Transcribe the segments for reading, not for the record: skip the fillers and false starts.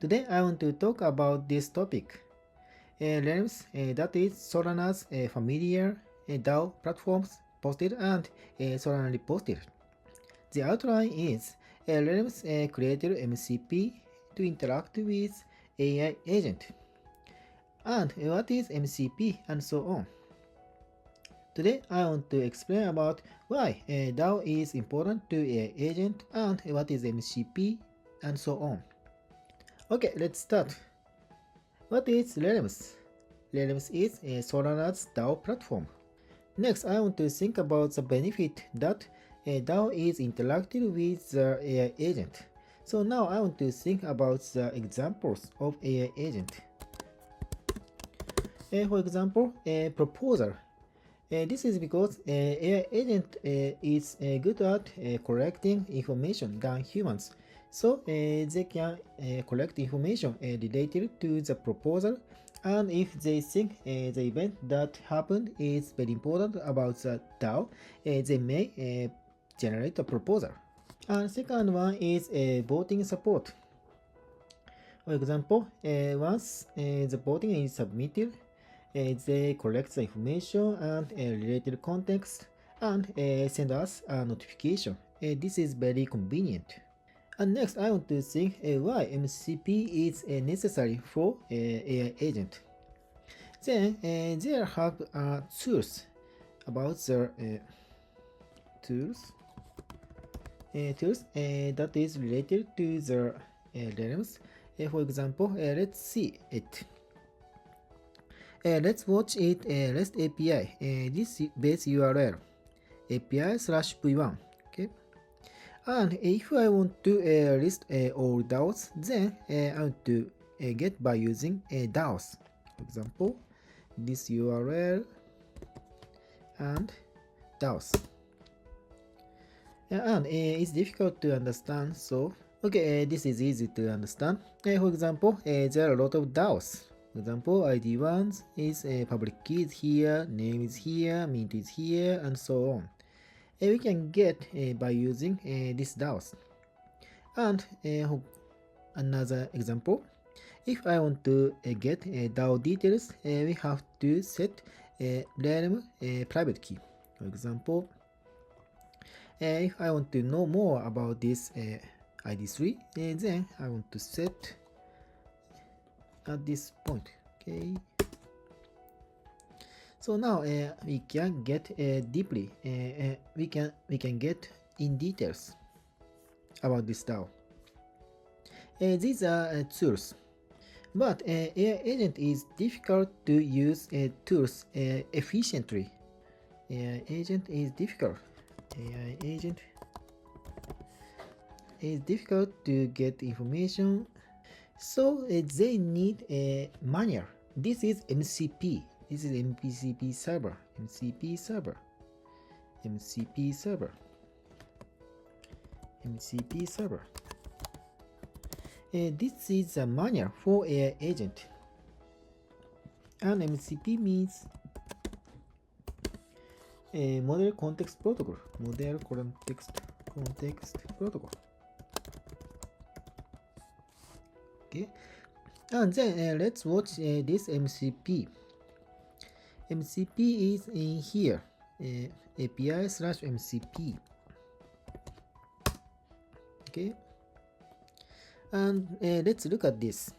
Today I want to talk about this topic. Realms, that is Solana's familiar DAO platforms posted and Solana reposted. The outline is Realms created MCP to interact with AI agent. And what is MCP and so on. Today I want to explain about why DAO is important to AI agent and what is MCP and so on. Okay, let's start. What is Realms? Realms is Solana's DAO platform. Next, I want to think about the benefit that DAO is interacting with the AI agent. So now I want to think about the examples of AI agent. For example, a proposal. This is because AI agent is good at collecting information than humans. So they can collect information related to the proposal, and if they think the event that happened is very important about the DAO, they may generate a proposal. And second one is voting support. For example, once the voting is submitted, they collect the information and related context and send us a notification. This is very convenient. And next, I want to think why MCP is necessary for AI agent. Then there have tools about the tools that is related to the realms. For example, let's see it. Let's watch it REST API. This base URL API/v1. Okay. And if I want to list all DAOs, then I want to get by using DAOs. For example, this URL and DAOs. And it's difficult to understand, so okay, this is easy to understand. For example, there are a lot of DAOs. For example, ID1 is public key is here, name is here, mint is here, and so on. We can get by using this DAOs. And another example, if I want to get DAO details, we have to set realm private key. For example, if I want to know more about this ID3, then I want to set at this point. Okay. So now we can get deeply. We can get in details about this DAO. These are tools, but AI agent is difficult to use tools efficiently. AI agent is difficult. AI agent is difficult to get information, so they need a manual. This is MCP. This is MCP server. MCP server. MCP server. MCP server. This is a manual for AI agent. And MCP means Model Context Protocol. Model Context Protocol. Okay. And then let's watch this MCP. MCP is in here. API/MCP. Okay. And let's look at this.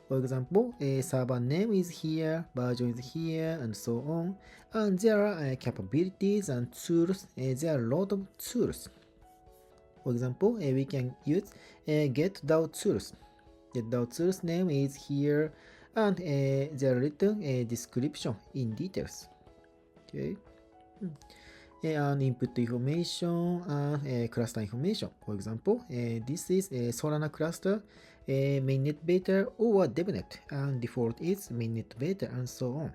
For example, server name is here, version is here, and so on. And there are capabilities and tools. There are a lot of tools. For example, we can use get DAO tools. The DAO tools name is here, and there are written description in details. Okay. And input information and cluster information. For example, this is a Solana cluster, mainnet beta or devnet, and default is mainnet beta, and so on.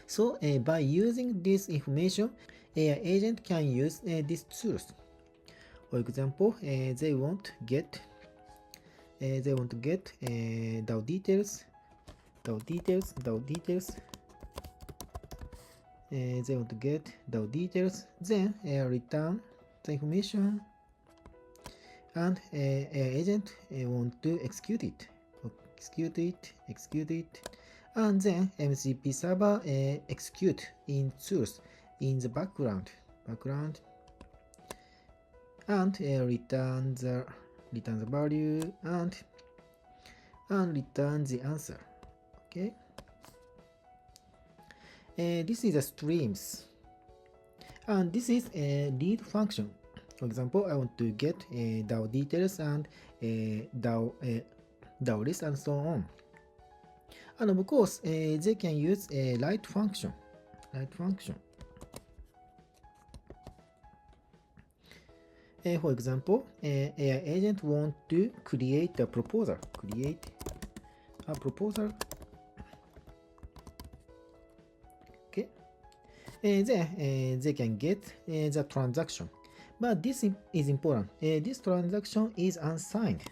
So by using this information, AI agent can use these tools. For example, they want to get DAO details. They want to get DAO details, then return the information, and AI agent want to execute it, and then MCP server execute in truth in the background, and return the value and return the answer. Okay. This is the streams, and this is a read function. For example, I want to get DAO details and DAO list and so on. And of course, they can use a write function. For example, AI agent want to create a proposal. Okay. Then they can get the transaction. But this is important. This transaction is unsigned.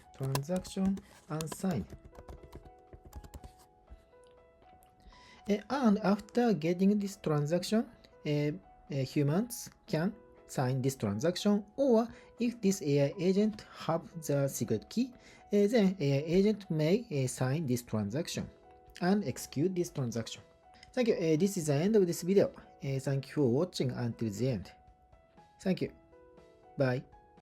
And after getting this transaction, humans can sign this transaction, or if this AI agent have the secret key, then AI agent may sign this transaction and execute this transaction. Thank you. This is the end of this video. Thank you for watching until the end. Thank you. Bye.